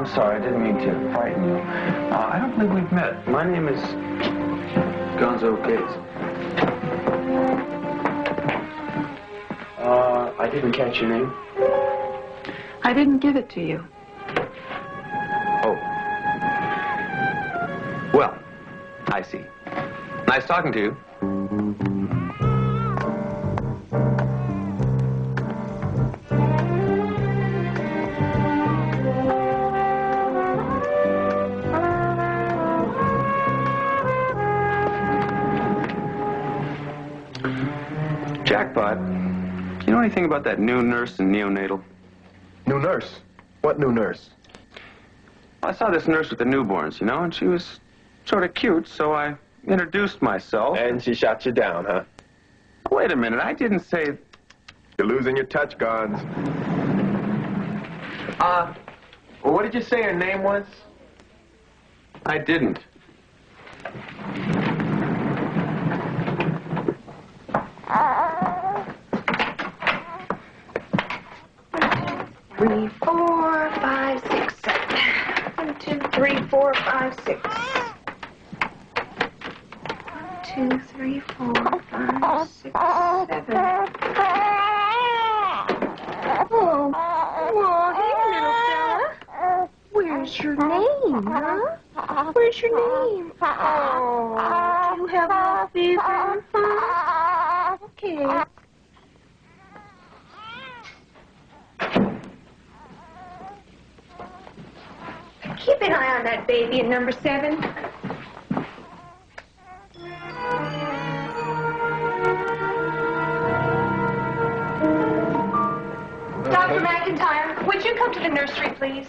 I'm sorry, I didn't mean to frighten you. I don't believe we've met. My name is Gonzo Gates. I didn't catch your name. I didn't give it to you. Oh. Well, I see. Nice talking to you. Jackpot. You know anything about that new nurse in neonatal? New nurse? What new nurse? I saw this nurse with the newborns, you know, and she was sort of cute, so I introduced myself. And she shot you down, huh? Wait a minute, I didn't say... You're losing your touch, Gons. Well, what did you say her name was? I didn't. Three, 4, 5, 6, 7. 1, 2, 3, 4, 5, 6. 2, 3, 4, 5, 6, 7. Oh, hey, little fella. Where's your name, huh? Where's your name? Oh, you have a fever, huh? Okay. Keep an eye on that baby at number 7. Dr. McIntyre, would you come to the nursery, please?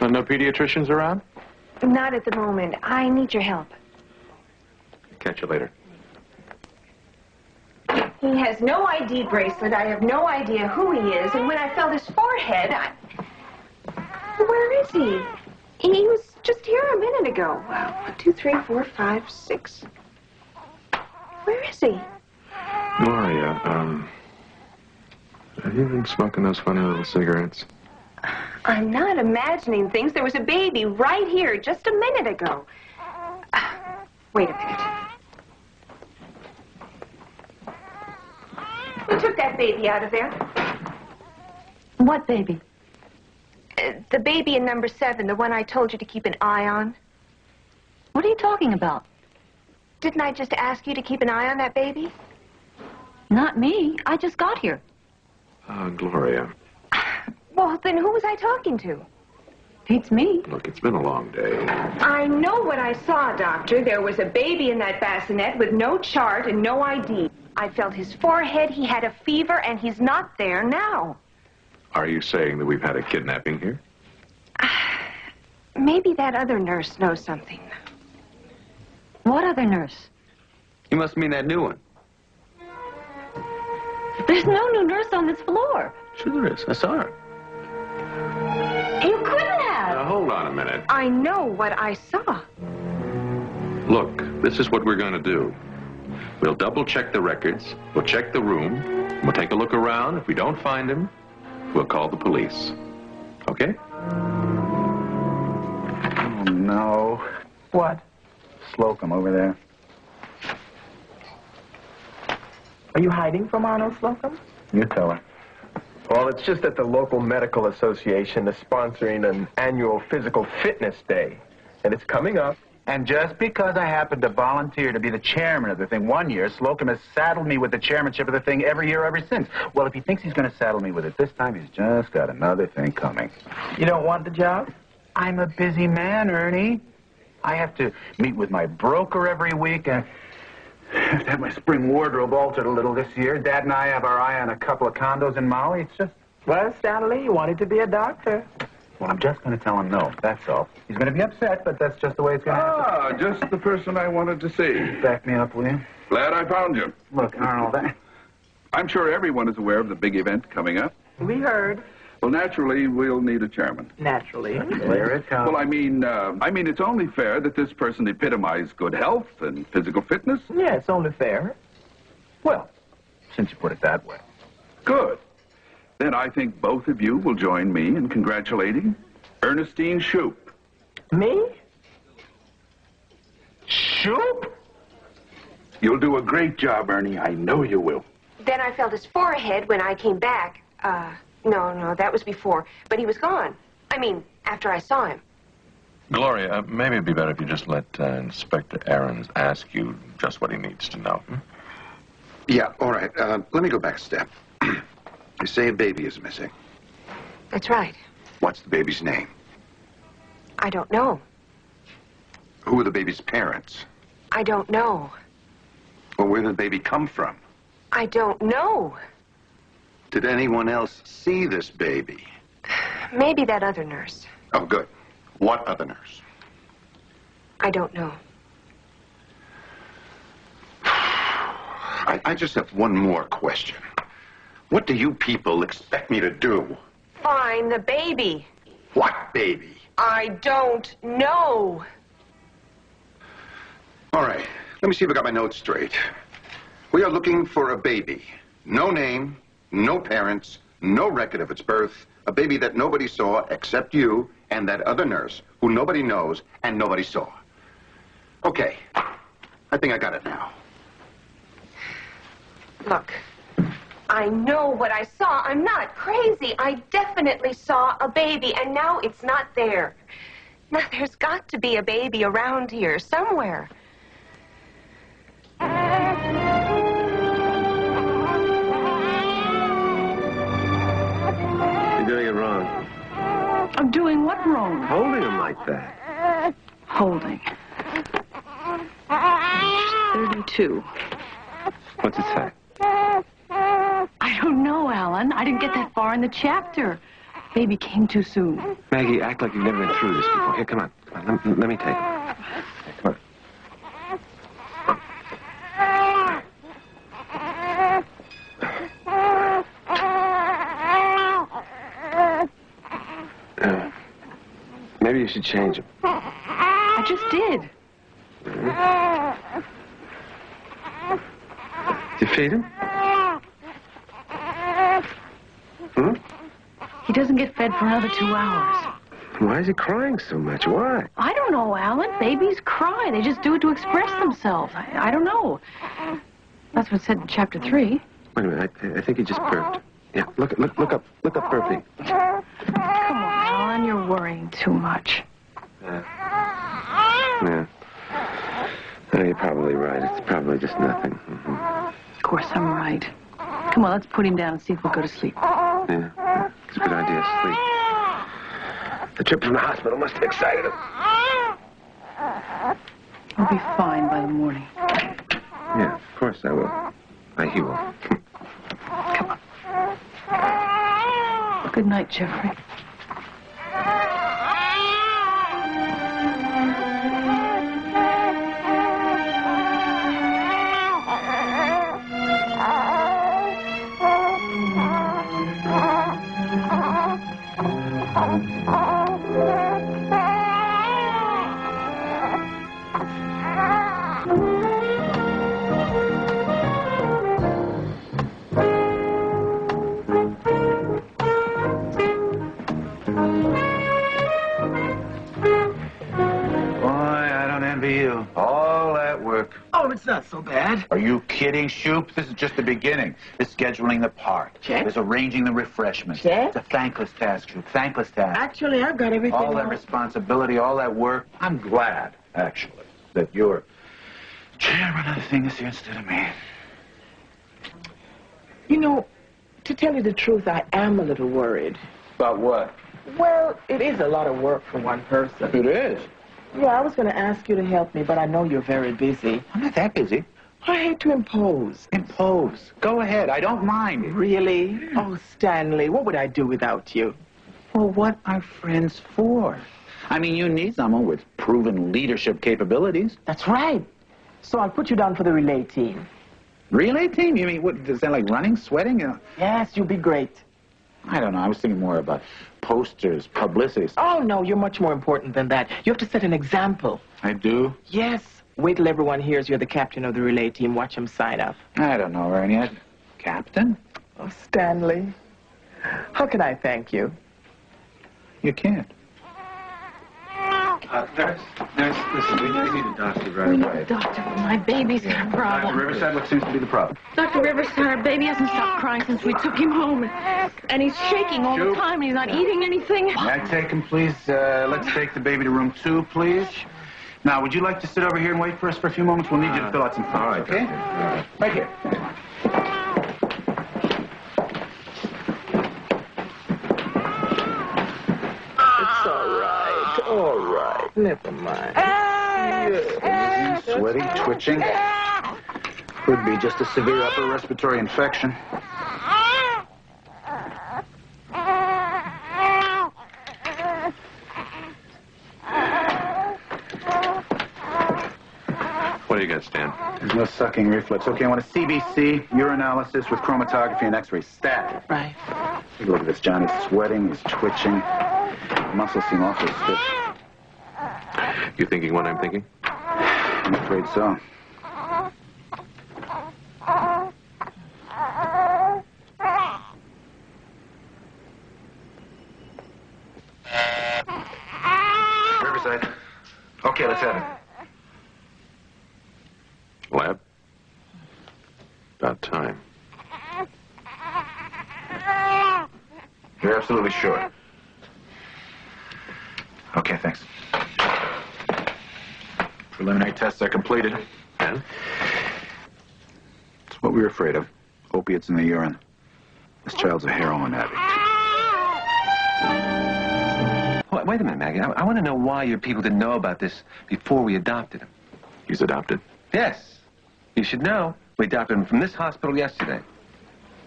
No pediatricians around? Not at the moment. I need your help. Catch you later. He has no ID bracelet. I have no idea who he is. And when I felt his forehead, Where is he? He was just here a minute ago. 1, 2, 3, 4, 5, 6. Where is he? Gloria, have you been smoking those funny little cigarettes? I'm not imagining things. There was a baby right here just a minute ago. Wait a minute. Who took that baby out of there? What baby? The baby in number 7, the one I told you to keep an eye on. What are you talking about? Didn't I just ask you to keep an eye on that baby? Not me. I just got here. Gloria. Well, then who was I talking to? It's me. Look, it's been a long day. I know what I saw, Doctor. There was a baby in that bassinet with no chart and no ID. I felt his forehead, he had a fever, and he's not there now. Are you saying that we've had a kidnapping here? Maybe that other nurse knows something. What other nurse? You must mean that new one. There's no new nurse on this floor. Sure there is. I saw her. You couldn't have. Now, hold on a minute. I know what I saw. Look, this is what we're going to do. We'll double-check the records. We'll check the room. We'll take a look around. If we don't find him, we'll call the police. Okay? Oh, no. What? Slocum over there. Are you hiding from Arnold Slocum? You tell her. Well, it's just that the local medical association is sponsoring an annual physical fitness day. And it's coming up. And just because I happened to volunteer to be the chairman of the thing one year, Slocum has saddled me with the chairmanship of the thing every year ever since. Well, if he thinks he's going to saddle me with it this time, he's just got another thing coming. You don't want the job? I'm a busy man, Ernie. I have to meet with my broker every week, and I have to have my spring wardrobe altered a little this year. Dad and I have our eye on a couple of condos in Maui. It's just... Well, Stanley, you wanted to be a doctor. Well, I'm just going to tell him no, that's all. He's going to be upset, but that's just the way it's going to happen. Ah, just the person I wanted to see. Back me up, will you? Glad I found you. Look, Arnold, I'm sure everyone is aware of the big event coming up. We heard. Well, naturally, we'll need a chairman. Naturally. There it comes. Well, I mean, it's only fair that this person epitomize good health and physical fitness. Yeah, it's only fair. Well, since you put it that way. Good. then I think both of you will join me in congratulating Ernestine Shoup. Me? Shoup? You'll do a great job, Ernie. I know you will. Then I felt his forehead when I came back. No, that was before. But he was gone. I mean, after I saw him. Gloria, maybe it'd be better if you just let Inspector Aarons ask you just what he needs to know. Yeah, all right. Let me go back a step. You say a baby is missing. That's right. What's the baby's name? I don't know. Who are the baby's parents? I don't know. Well, where did the baby come from? I don't know. Did anyone else see this baby? Maybe that other nurse. Oh, good. What other nurse? I don't know. I just have one more question. What do you people expect me to do? Find the baby. What baby? I don't know. All right. Let me see if I got my notes straight. We are looking for a baby. No name, no parents, no record of its birth. A baby that nobody saw except you and that other nurse who nobody knows and nobody saw. Okay. I think I got it now. Look, I know what I saw. I'm not crazy. I definitely saw a baby, and now it's not there. Now, there's got to be a baby around here somewhere. You're doing it wrong. I'm doing what wrong? Holding him like that. Holding. 32. What's it say? I don't know, Alan. I didn't get that far in the chapter. Baby came too soon. Maggie, act like you've never been through this before. Here, come on. Come on. Let me take it. Here, come on. Maybe you should change him. I just did. Did you feed him? He doesn't get fed for another 2 hours. Why is he crying so much? Why? I don't know, Alan. Babies cry. They just do it to express themselves. I don't know. That's what it said in chapter 3. Wait a minute. I think he just burped. Yeah, look up burping. Come on, Alan. You're worrying too much. Yeah. Oh, you're probably right. It's probably just nothing. Of course, I'm right. Come on, let's put him down and see if we'll go to sleep. Yeah. It's a good idea. Sleep. The trip from the hospital must have excited him. We'll be fine by the morning. Yeah, of course I will. He will. Come on. Good night, Jeffrey. It's not so bad. Are you kidding, Shoup? This is just the beginning. There's scheduling the park. Check. There's arranging the refreshments. Check. It's a thankless task, Shoup. Thankless task. Actually, I've got everything. All that responsibility, all that work. I'm glad, actually, that you're chairman of the thing this year instead of me. You know, to tell you the truth, I am a little worried. About what? Well, it is a lot of work for one person. It is. Yeah, I was going to ask you to help me, but I know you're very busy. I'm not that busy. I hate to impose. Impose. Go ahead. I don't mind. Really? Oh, Stanley, what would I do without you? Well, what are friends for? I mean, you need someone with proven leadership capabilities. That's right. So I'll put you down for the relay team. Relay team? You mean, what, is that like running, sweating? Yes, you'll be great. I don't know. I was thinking more about posters, publicity. Oh, no, you're much more important than that. You have to set an example. I do? Yes. Wait till everyone hears you're the captain of the relay team. Watch them sign up. I don't know, Ernie. Captain? Oh, Stanley. How can I thank you? You can't. Nurse, listen, we need a doctor right We need away. a doctor. My baby's got a Dr. problem. Riverside, what seems to be the problem? Dr. Riverside, our baby hasn't stopped crying since we took him home. And he's shaking all the time, and he's not eating anything. May I take him, please? Let's take the baby to room 2, please. Now, would you like to sit over here and wait for us for a few moments? We'll need you to fill out some forms, All right, okay? doctor. Right here. It's all right. Never mind. Sweaty, twitching. Could be just a severe upper respiratory infection. What do you got, Stan? There's no sucking reflex. Okay, I want a CBC, urinalysis with chromatography and x-ray. Stat. Right. Take a look at this, John. He's sweating, he's twitching. Muscles seem awfully stiff. You thinking what I'm thinking? I'm afraid so. Riverside. Okay, let's have it. Lab? About time. You're absolutely sure? Okay, thanks. Preliminary tests are completed. And? It's what we were afraid of. Opiates in the urine. This child's a heroin addict. Wait a minute, Maggie. I want to know why your people didn't know about this before we adopted him. He's adopted. Yes. You should know. We adopted him from this hospital yesterday.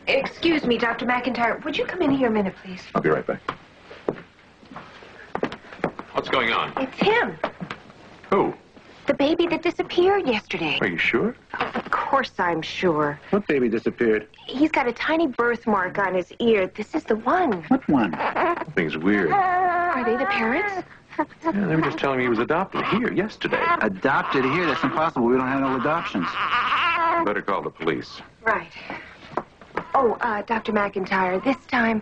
Excuse me, Dr. McIntyre. Would you come in here a minute, please? I'll be right back. What's going on? It's him. Who? The baby that disappeared yesterday. Are you sure? Of course I'm sure. What baby disappeared? He's got a tiny birthmark on his ear. This is the one. What one? Something's weird. Are they the parents? Yeah, they were just telling me he was adopted here yesterday. Adopted here? That's impossible. We don't have no adoptions. Better call the police. Right. Oh, Dr. McIntyre, this time,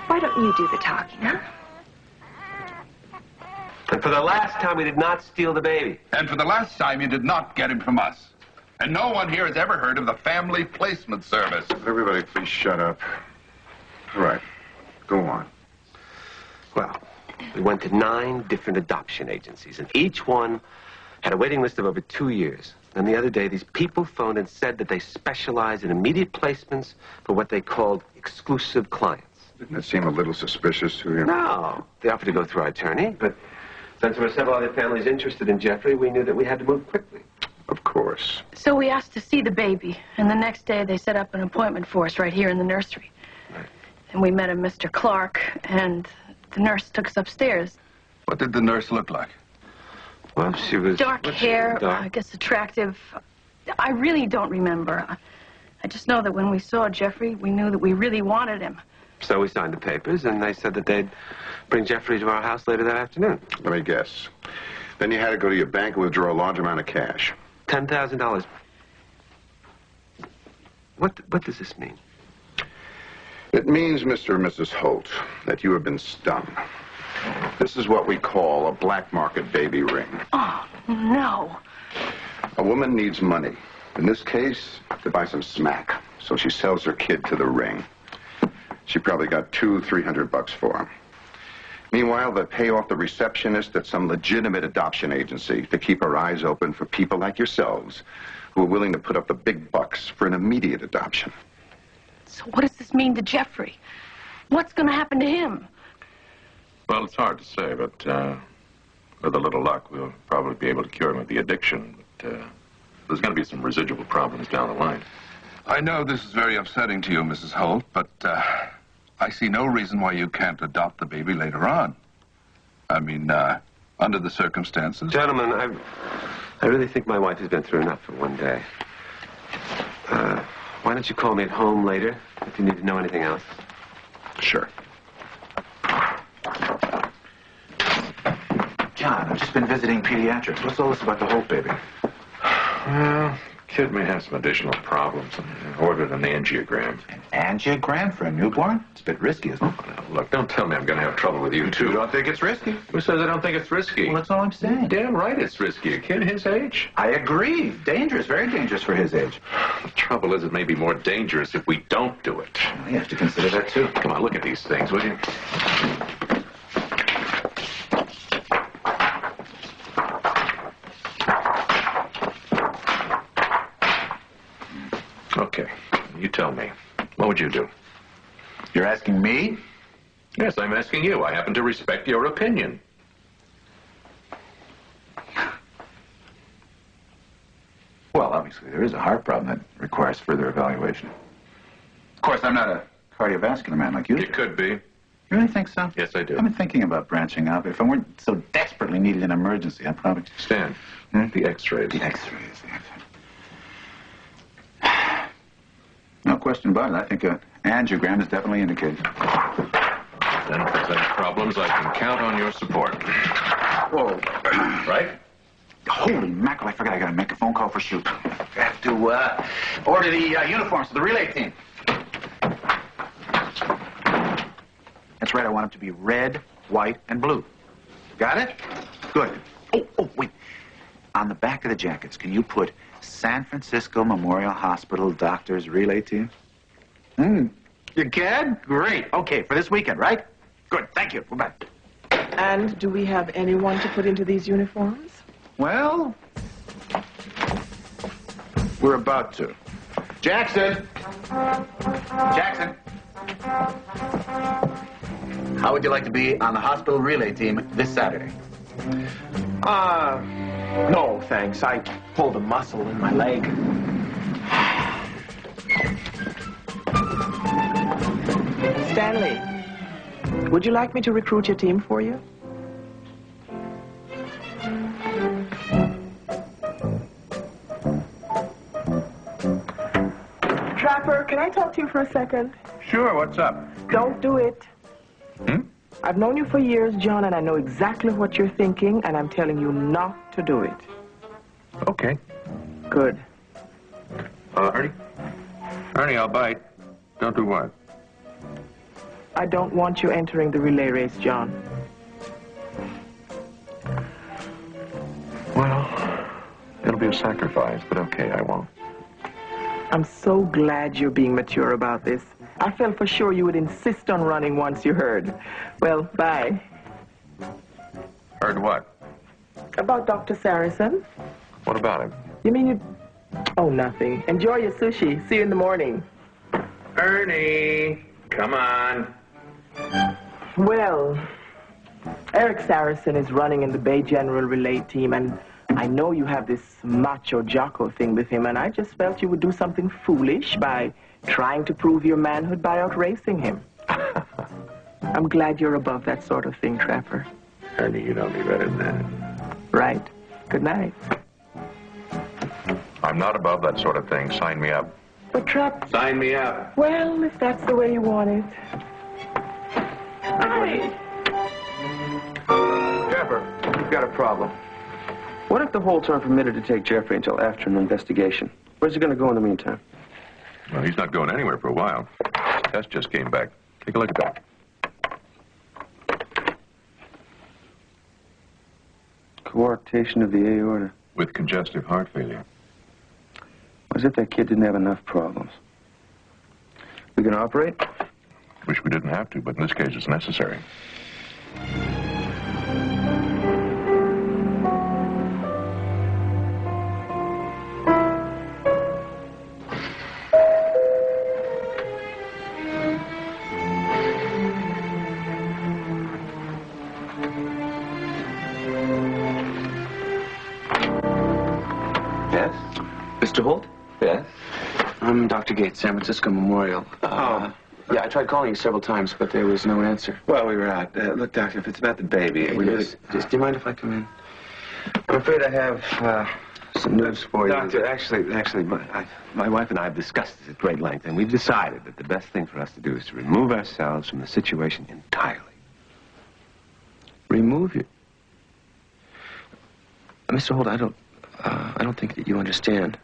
why don't you do the talking, huh? And for the last time, we did not steal the baby. And for the last time, you did not get him from us. And no one here has ever heard of the Family Placement Service. Everybody, please shut up. All right, go on. Well, we went to 9 different adoption agencies, and each one had a waiting list of over 2 years. And the other day, these people phoned and said that they specialize in immediate placements for what they called exclusive clients. Didn't it seem a little suspicious to you? No. They offered to go through our attorney, but since there were several other families interested in Jeffrey, we knew that we had to move quickly. Of course. So we asked to see the baby, and the next day they set up an appointment for us right here in the nursery. Right. And we met a Mr. Clark, and the nurse took us upstairs. What did the nurse look like? Well, she was... Dark hair, I guess attractive. I really don't remember. I just know that when we saw Jeffrey, we knew that we really wanted him. So we signed the papers, and they said that they'd bring Jeffrey to our house later that afternoon. Let me guess. Then you had to go to your bank and withdraw a large amount of cash. $10,000. What does this mean? It means, Mr. and Mrs. Holt, that you have been stung. This is what we call a black market baby ring. Oh, no. A woman needs money. In this case, to buy some smack. So she sells her kid to the ring. She probably got $200-300 for him. Meanwhile, they pay off the receptionist at some legitimate adoption agency to keep her eyes open for people like yourselves who are willing to put up the big bucks for an immediate adoption. So what does this mean to Jeffrey? What's going to happen to him? Well, it's hard to say, but with a little luck, we'll probably be able to cure him of the addiction. But there's going to be some residual problems down the line. I know this is very upsetting to you, Mrs. Holt, but I see no reason why you can't adopt the baby later on. I mean, under the circumstances. Gentlemen, I really think my wife has been through enough for one day. Why don't you call me at home later if you need to know anything else? Sure. John, I've just been visiting pediatrics. What's all this about the Holt baby? Well, Kid may have some additional problems. I ordered an angiogram. An angiogram for a newborn? It's a bit risky, isn't it? Now, look, don't tell me I'm going to have trouble with you, too. You don't think it's risky? Who says I don't think it's risky? Well, that's all I'm saying. Damn right it's risky. A kid his age. I agree. Dangerous, very dangerous for his age. The trouble is it may be more dangerous if we don't do it. You have to consider that, too. Come on, look at these things, will you? Okay, you tell me. What would you do? You're asking me? Yes, I'm asking you. I happen to respect your opinion. Well, obviously, there is a heart problem that requires further evaluation. Of course, I'm not a cardiovascular man like you. You could be. You really think so? Yes, I do. I've been thinking about branching out. If I weren't so desperately needed in emergency, I'd probably... Stan, the x-rays. The x-rays. No question about it. I think an angiogram is definitely indicated. Then if there's any problems, I can count on your support. Whoa. Right? Holy mackerel, I forgot I gotta make a phone call for shoot. I have to order the uniforms for the relay team. That's right, I want them to be red, white, and blue. Got it? Good. Oh, wait. On the back of the jackets, can you put San Francisco Memorial Hospital Doctors Relay Team? You can? Great. Okay, for this weekend, right? Good, thank you. Goodbye. And do we have anyone to put into these uniforms? Well, we're about to. Jackson! Jackson! How would you like to be on the hospital relay team this Saturday? No, thanks. I pulled a muscle in my leg. Stanley, would you like me to recruit your team for you? Trapper, can I talk to you for a second? Sure, what's up? Don't do it. I've known you for years, John, and I know exactly what you're thinking, and I'm telling you not to do it. Okay. Good. Ernie? Ernie, I'll bite. Don't do what? I don't want you entering the relay race, John. Well, it'll be a sacrifice, but okay, I won't. I'm so glad you're being mature about this. I felt for sure you would insist on running once you heard. Well, bye. Heard what? About Dr. Saracen. What about him? You mean you... Oh, nothing. Enjoy your sushi. See you in the morning. Ernie, come on. Well, Eric Saracen is running in the Bay General Relay Team, and I know you have this macho jocko thing with him, and I just felt you would do something foolish by trying to prove your manhood by outracing him. I'm glad you're above that sort of thing, Trapper. Ernie, you know me better than that. Right. Good night. I'm not above that sort of thing. Sign me up. But Trap... Sign me up. Well, if that's the way you want it. Trapper, we've got a problem. What if the Holts aren't permitted to take Jeffrey until after an investigation? Where's he going to go in the meantime? Well, he's not going anywhere for a while. His test just came back. Take a look at that. Coarctation of the aorta. With congestive heart failure. As if that kid didn't have enough problems. We gonna operate? Wish we didn't have to, but in this case it's necessary. Yes? Mr. Holt? Yes? I'm Dr. Gates, San Francisco Memorial. Yeah, I tried calling you several times, but there was no answer. Well, we were out. Look, Doctor, if it's about the baby... Just, do you mind if I come in? I'm afraid I have some news for you. Doctor, actually, my wife and I have discussed this at great length, and we've decided that the best thing for us to do is to remove ourselves from the situation entirely. Remove you? Mr. Holt, I don't think that you understand.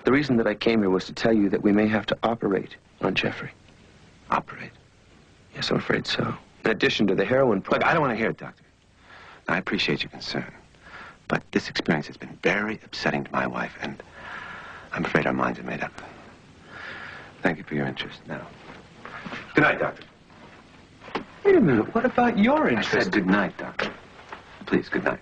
The reason that I came here was to tell you that we may have to operate on Jeffrey. Operate? Yes, I'm afraid so. In addition to the heroin problem. Look, I don't want to hear it, Doctor. I appreciate your concern. But this experience has been very upsetting to my wife, and I'm afraid our minds are made up. Thank you for your interest. Now, good night, Doctor. Wait a minute. What about your interest? I said good night, Doctor. Please, good night.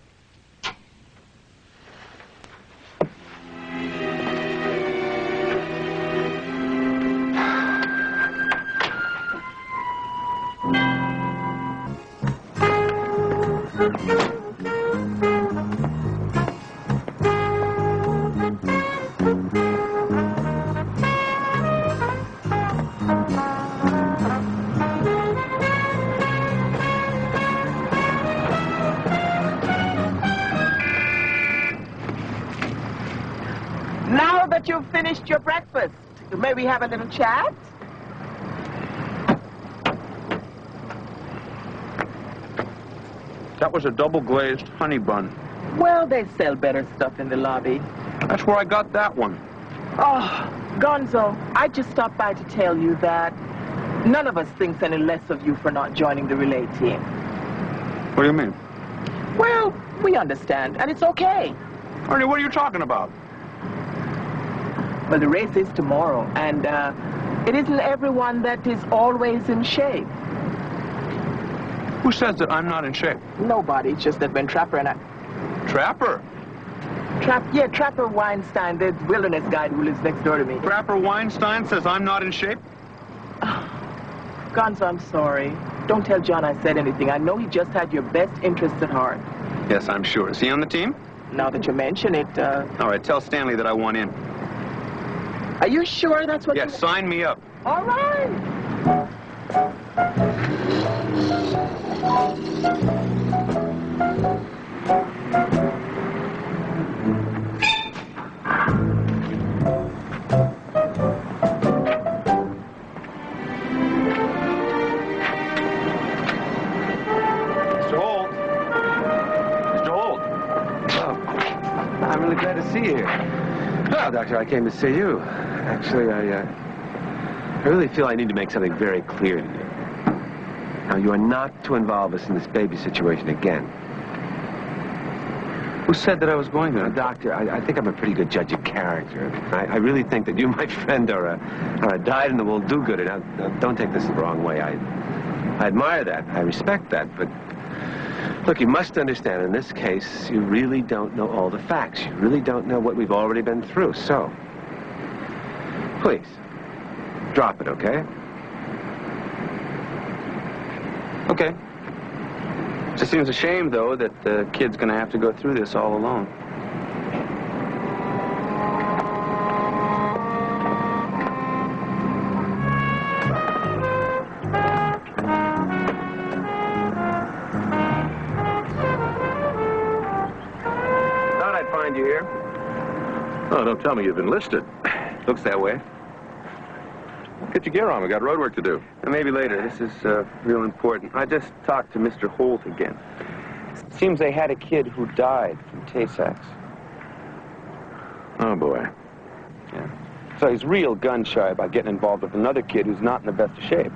Now that you've finished your breakfast, may we have a little chat? That was a double-glazed honey bun. Well, they sell better stuff in the lobby. That's where I got that one. Oh, Gonzo, I just stopped by to tell you that none of us thinks any less of you for not joining the relay team. What do you mean? Well, we understand, and it's okay. Ernie, what are you talking about? Well, the race is tomorrow, and it isn't everyone that is always in shape. Who says that I'm not in shape? Nobody, it's just that when Trapper and I... Trapper? Trapper Weinstein, the wilderness guide who lives next door to me. Trapper Weinstein says I'm not in shape? Gonzo, I'm sorry. Don't tell John I said anything. I know he just had your best interests at heart. Yes, I'm sure. Is he on the team? Now that you mention it, All right, tell Stanley that I want in. Are you sure that's what Yes, sign me up. All right. Mr. Holt. Mr. Holt. Oh, I'm really glad to see you here. Well, Doctor, I came to see you. Actually, I really feel I need to make something very clear to you. Now, you are not to involve us in this baby situation again. Who said that I was going to? Doctor, I think I'm a pretty good judge of character. I really think that you, my friend, are a dyed-in-the-wool do-gooder. Now, don't take this the wrong way. I admire that. I respect that. But, look, you must understand, in this case, you really don't know all the facts. You really don't know what we've already been through. So, please, drop it, okay? Okay. Just seems a shame, though, that the kid's going to have to go through this all alone. Thought I'd find you here. Oh, don't tell me you've enlisted. Looks that way. Get your gear on. We got road work to do. And maybe later. This is real important. I just talked to Mr. Holt again. Seems they had a kid who died from Tay-Sachs. Oh, boy. Yeah. So he's real gun-shy about getting involved with another kid who's not in the best of shape.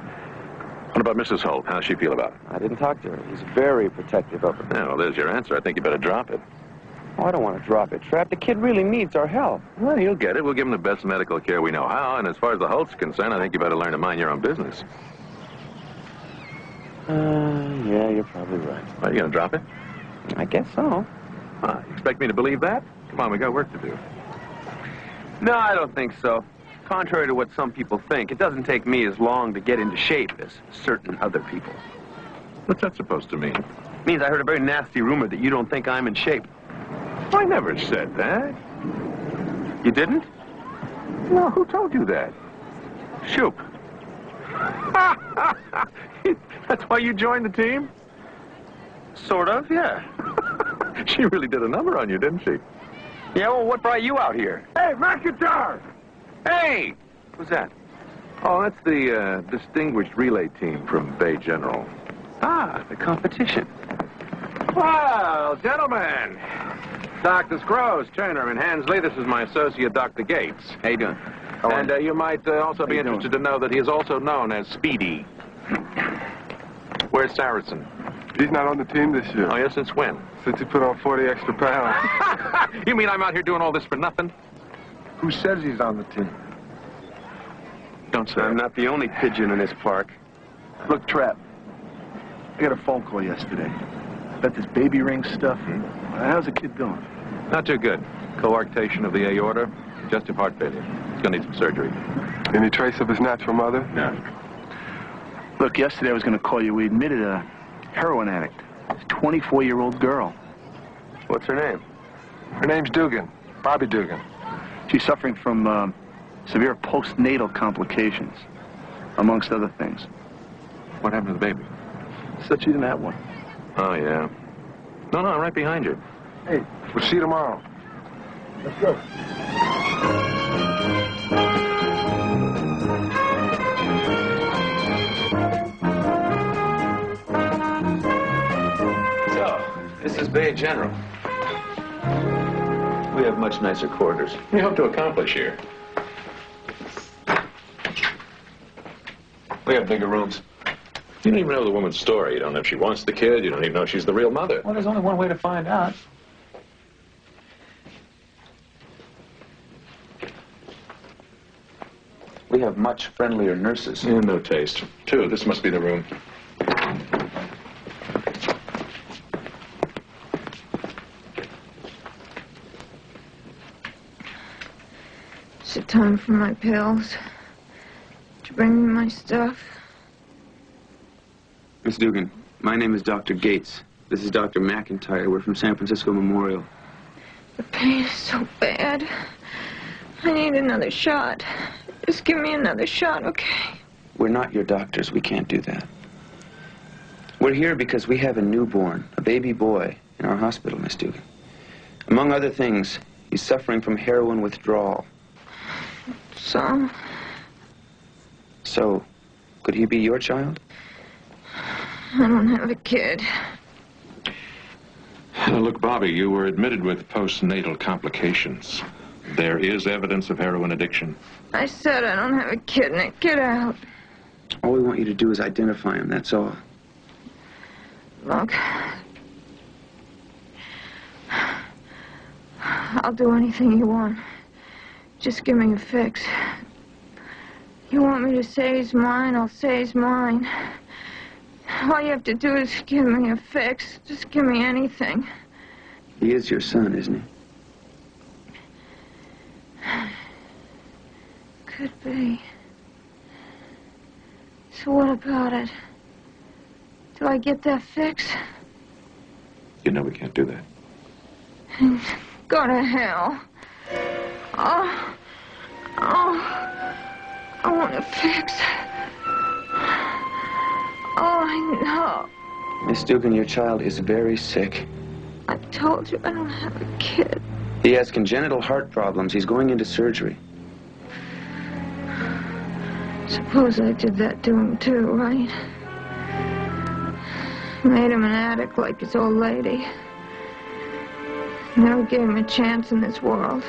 What about Mrs. Holt? How's she feel about it? I didn't talk to her. He's very protective of her. Yeah, well, there's your answer. I think you better drop it. Oh, I don't want to drop it, Trap. The kid really needs our help. Well, you'll get it. We'll give him the best medical care we know how. And as far as the Holt's concerned, I think you better learn to mind your own business. Yeah, you're probably right. Are you going to drop it? I guess so. You expect me to believe that? Come on, we got work to do. No, I don't think so. Contrary to what some people think, it doesn't take me as long to get into shape as certain other people. What's that supposed to mean? It means I heard a very nasty rumor that you don't think I'm in shape. I never said that. You didn't? No, who told you that? Shoop. That's why you joined the team? Sort of, yeah. She really did a number on you, didn't she? Yeah, well, what brought you out here? Hey, Mac guitar! Hey! Who's that? Oh, that's the distinguished relay team from Bay General. Ah, the competition. Well, gentlemen, Doctors Groves, Turner, and Hensley. This is my associate, Dr. Gates. How you doing? And you might also be interested to know that he is also known as Speedy. Where's Saracen? He's not on the team this year. Oh, yeah? Since when? Since he put on 40 extra pounds. You mean I'm out here doing all this for nothing? Who says he's on the team? Don't say I'm not the only pigeon in this park. Look, Trap, I got a phone call yesterday about this baby ring stuff. How's the kid doing? Not too good. Coarctation of the aorta, congestive heart failure. He's going to need some surgery. Any trace of his natural mother? No. Look, yesterday I was going to call you. We admitted a heroin addict. A 24-year-old girl. What's her name? Her name's Dugan. Bobby Dugan. She's suffering from severe postnatal complications, amongst other things. What happened to the baby? Said she didn't have one. Oh, yeah. No, I'm right behind you. Hey, we'll see you tomorrow. Let's go. So, this is Bay General. We have much nicer quarters. What do you hope to accomplish here? We have bigger rooms. You don't even know the woman's story. You don't know if she wants the kid. You don't even know if she's the real mother. Well, there's only one way to find out. We have much friendlier nurses. Yeah, no taste. Two, this must be the room. Is it time for my pills? Did you bring me my stuff? Miss Dugan, my name is Dr. Gates. This is Dr. McIntyre. We're from San Francisco Memorial. The pain is so bad. I need another shot. Just give me another shot, okay? We're not your doctors. We can't do that. We're here because we have a newborn, a baby boy, in our hospital, Miss Dugan. Among other things, he's suffering from heroin withdrawal. So? So, could he be your child? I don't have a kid. Look, Bobby, you were admitted with postnatal complications. There is evidence of heroin addiction. I said I don't have a kid, Nick. Get out. All we want you to do is identify him, that's all. Look. I'll do anything you want. Just give me a fix. You want me to say he's mine, I'll say he's mine. All you have to do is give me a fix. Just give me anything. He is your son, isn't he? Could be. So what about it? Do I get that fix? You know we can't do that. Go to hell. Oh, I want a fix. Oh, I know. Miss Dugan, your child is very sick. I told you I don't have a kid. He has congenital heart problems. He's going into surgery. Suppose I did that to him too, right? Made him an addict like his old lady. Never gave him a chance in this world.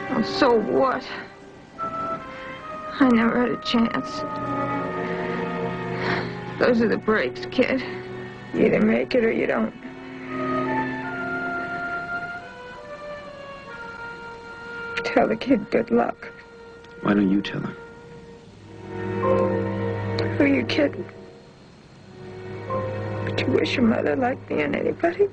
Well, so what? I never had a chance. Those are the breaks, kid. You either make it or you don't. Tell the kid good luck. Why don't you tell him? Who are you kidding? Would you wish your mother liked me on anybody?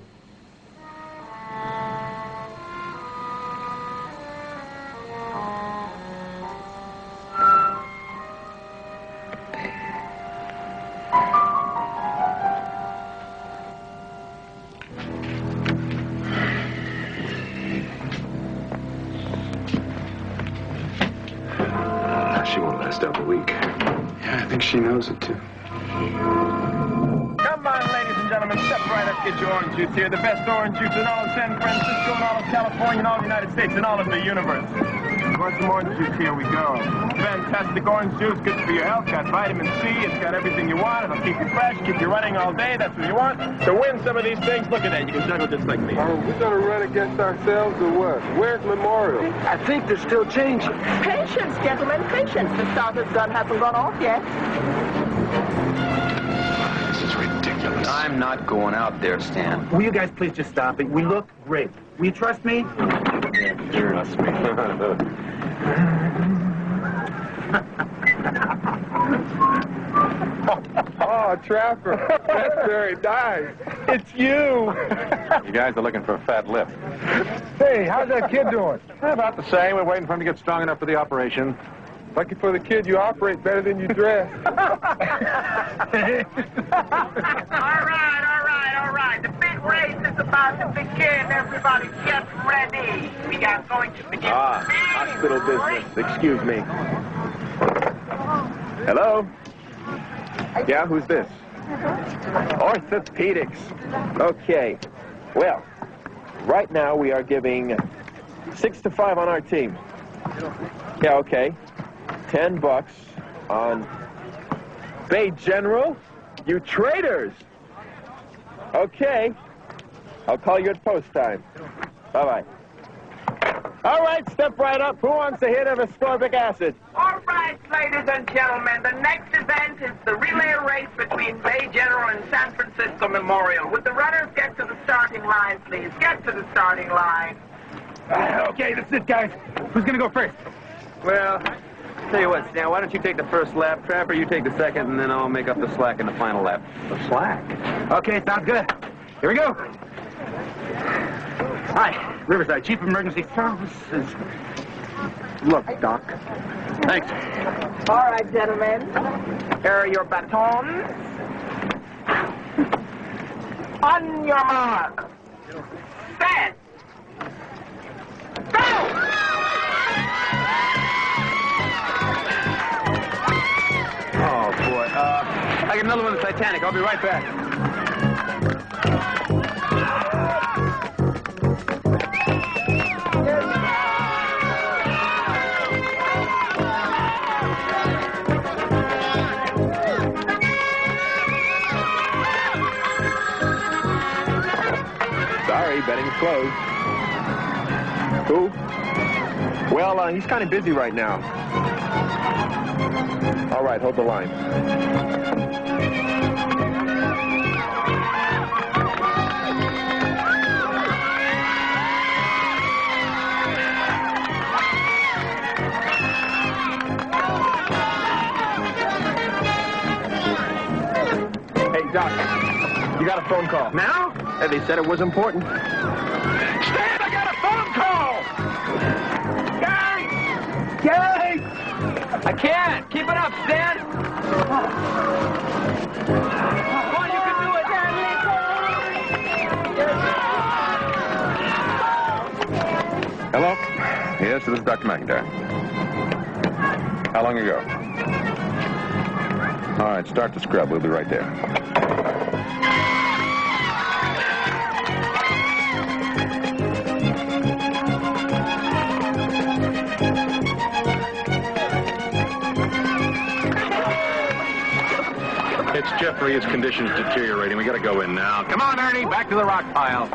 She won't last out a week. Yeah, I think she knows it, too. Come on, ladies and gentlemen, step right up, get your orange juice here. The best orange juice in all of San Francisco, and all of California, and all of the United States, and all of the universe. Want some orange juice? Here we go. Fantastic orange juice, good for your health. Got vitamin C. It's got everything you want. It'll keep you fresh, keep you running all day. That's what you want. To win some of these things, look at that. You can juggle just like me. Are we gonna run against ourselves or what? Where's Memorial? I think they're still changing. Patience, gentlemen, patience. The starter's gun hasn't gone off yet. This is ridiculous. I'm not going out there, Stan. Will you guys please just stop it? We look great. Will you trust me? Yeah, trust me. Oh, Trapper. That's very nice. It's you. You guys are looking for a fat lip. Hey, how's that kid doing? About the same. We're waiting for him to get strong enough for the operation. Lucky for the kid, you operate better than you dress. All right. The big race is about to begin. Everybody get ready. We are going to begin. Hospital business. Excuse me. Hello? Yeah, who's this? Orthopedics. Okay. Well, right now we are giving 6 to 5 on our team. Yeah, okay. $10 on Bay General. You traitors! Okay. I'll call you at post time. Bye-bye. All right, step right up. Who wants a hit of ascorbic acid? All right, ladies and gentlemen, the next event is the relay race between Bay General and San Francisco Memorial. Would the runners get to the starting line, please? Get to the starting line. Okay, that's it, guys. Who's going to go first? Well, tell you what, Stan, why don't you take the first lap? Trapper, you take the second, and then I'll make up the slack in the final lap. The slack? Okay, sounds good. Here we go. Hi, Riverside, Chief of Emergency Services. Look, Doc. Thanks. All right, gentlemen. Here are your batons. On your mark. Set. Go! Oh, boy. I got another one of the Titanic. I'll be right back. Sorry, betting's closed. Who? Well, he's kind of busy right now. All right, hold the line. Hey, Doc, you got a phone call. Now? Hey, they said it was important. Stan, I got a phone call! Guys! Guys! I can't. Keep it up, Stan. Come on, you can do it. Hello? Yes, this is Dr. McIntyre. How long ago? All right, start the scrub. We'll be right there. It's Jeffrey. His condition's deteriorating. We got to go in now. Come on, Ernie, back to the rock pile.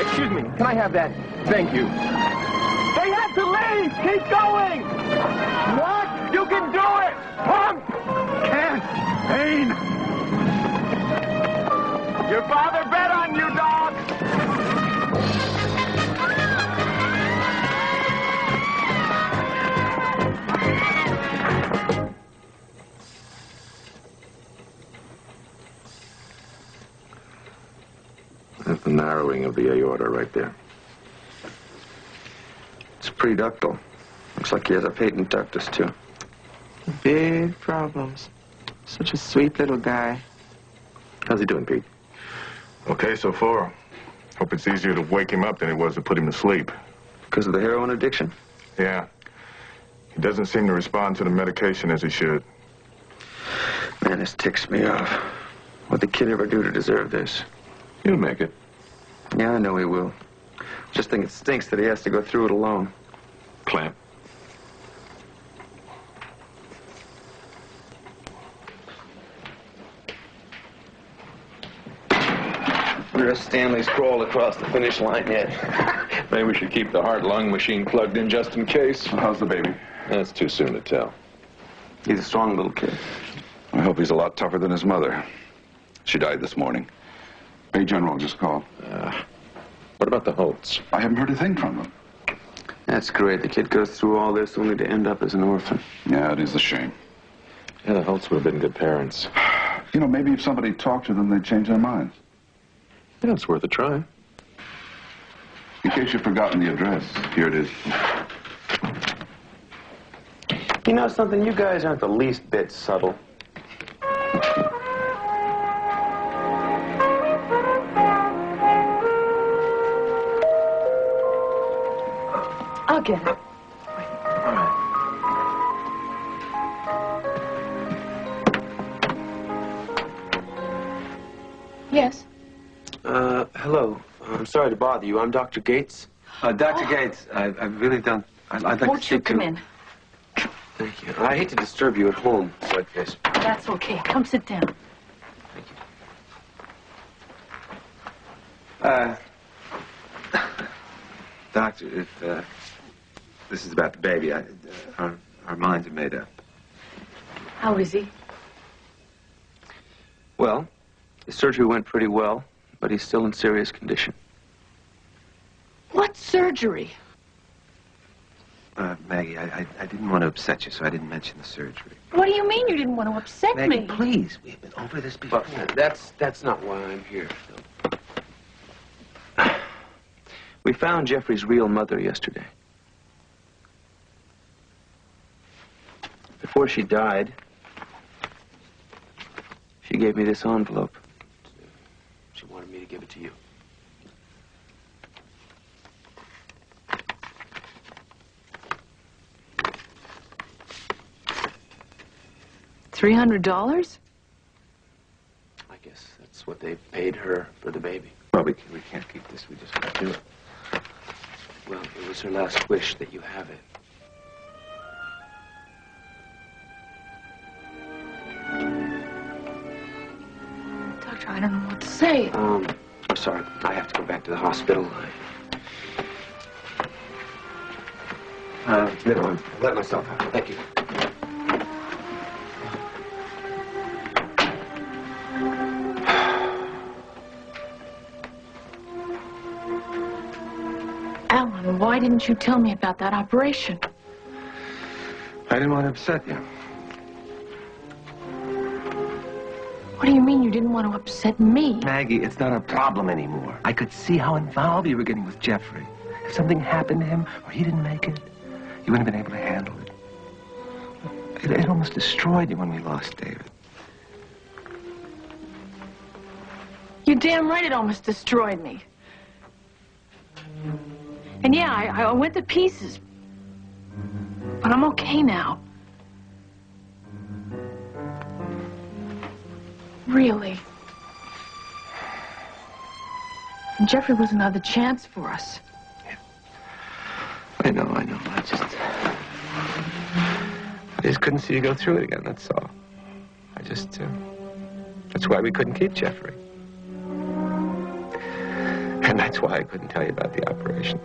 Excuse me, can I have that? Thank you. They have to leave! Keep going! What? You can do it! Pump! Can't. Pain. Your father bet on you, dog! That's the narrowing of the aorta right there. It's preductal. Looks like he has a patent ductus, too. Big problems. Such a sweet little guy. How's he doing, Pete? Okay, so far. Hope it's easier to wake him up than it was to put him to sleep. Because of the heroin addiction? Yeah. He doesn't seem to respond to the medication as he should. Man, this ticks me off. What'd the kid ever do to deserve this? He'll make it. Yeah, I know he will. Just think it stinks that he has to go through it alone. Clamp. Wonder if Stanley's crawled across the finish line yet. Maybe we should keep the heart-lung machine plugged in just in case. Well, how's the baby? That's too soon to tell. He's a strong little kid. I hope he's a lot tougher than his mother. She died this morning. Bay General just called. What about the Holts? I haven't heard a thing from them. That's great. The kid goes through all this only to end up as an orphan. Yeah, it is a shame. Yeah, the Holts would have been good parents. You know, maybe if somebody talked to them, they'd change their minds. Yeah, it's worth a try. In case you've forgotten the address, here it is. You know something? You guys aren't the least bit subtle. I'll get it. Yes. Hello. I'm sorry to bother you. I'm Dr. Gates. Dr. Gates, I really don't... I'd like to Won't you speak to... come in? Thank you. I hate to disturb you at home, but yes. That's okay. Come sit down. Doctor, if this is about the baby, our minds are made up. How is he? Well, the surgery went pretty well, but he's still in serious condition. What surgery? Maggie, I didn't want to upset you, so I didn't mention the surgery. What do you mean you didn't want to upset Maggie, me? please. We've been over this before. Well, that's not why I'm here. We found Jeffrey's real mother yesterday. Before she died, she gave me this envelope. She wanted me to give it to you. $300? I guess that's what they paid her for the baby. Well, we can't keep this. We just can't do it. Well, it was her last wish that you have it. Doctor, I don't know what to say. I'm sorry. I have to go back to the hospital. Never mind. Let myself out. Thank you. Alan, why didn't you tell me about that operation? I didn't want to upset you. What do you mean you didn't want to upset me? Maggie, it's not a problem anymore. I could see how involved you were getting with Jeffrey. If something happened to him or he didn't make it, you wouldn't have been able to handle it. It almost destroyed you when we lost David. You're damn right it almost destroyed me. And yeah, I went to pieces. But I'm okay now. Really. And Jeffrey was another chance for us. I know. I just couldn't see you go through it again, that's all. That's why we couldn't keep Jeffrey. And that's why I couldn't tell you about the operation.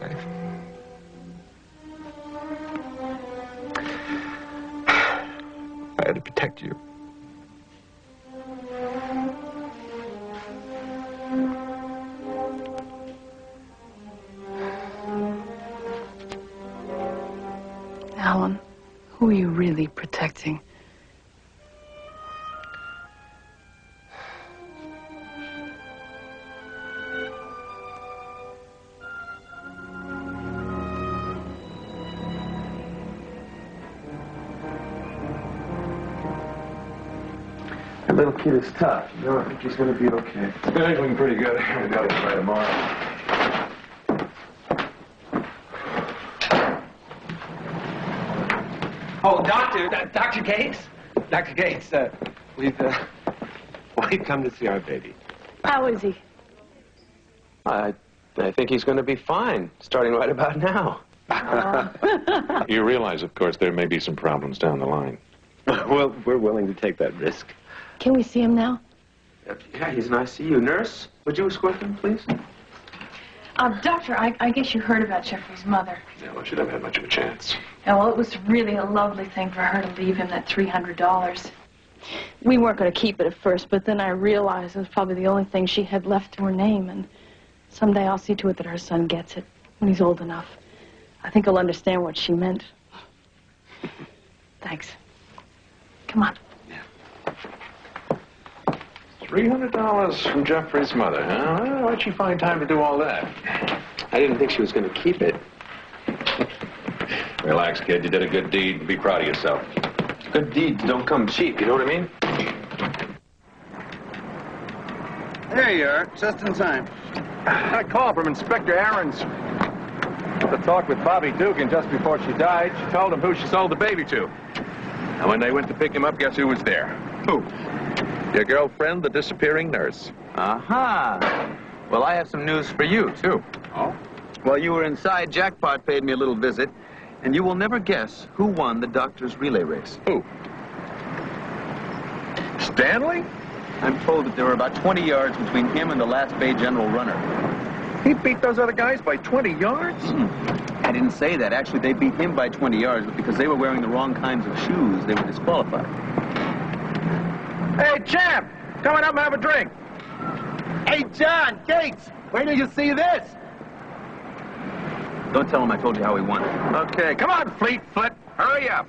I had to protect you. Alan, who are you really protecting? That little kid is tough. You know, I think he's going to be okay. He's looking pretty good. We got to try tomorrow. Oh, Dr. Gates? Dr. Gates, we've come to see our baby. How is he? I I think he's going to be fine, starting right about now. You realize, of course, there may be some problems down the line. Well, we're willing to take that risk. Can we see him now? Yeah, he's in ICU. Nurse, would you escort him, please? Doctor, I guess you heard about Jeffrey's mother. Yeah, well, she never had much of a chance. Yeah, well, it was really a lovely thing for her to leave him that $300. We weren't going to keep it at first, but then I realized it was probably the only thing she had left to her name, and someday I'll see to it that her son gets it when he's old enough. I think he'll understand what she meant. Thanks. Come on. $300 from Jeffrey's mother, huh? Well, why'd she find time to do all that? I didn't think she was going to keep it. Relax, kid. You did a good deed. Be proud of yourself. Good deeds don't come cheap, you know what I mean? There you are, just in time. I called from Inspector Aaron's. The talk with Bobby Dugan just before she died. She told him who she sold the baby to. And when they went to pick him up, guess who was there? Who? Your girlfriend, the disappearing nurse. Aha! Well, I have some news for you, too. Oh? While you were inside, Jackpot paid me a little visit, and you will never guess who won the doctor's relay race. Who? Stanley? I'm told that there were about 20 yards between him and the last Bay General runner. He beat those other guys by 20 yards? I didn't say that. Actually, they beat him by 20 yards, but because they were wearing the wrong kinds of shoes, they were disqualified. Hey, champ! Come on up and have a drink. Hey, John, Gates, where do you see this? Don't tell him I told you how he won. Okay, come on, Fleet Foot. Hurry up.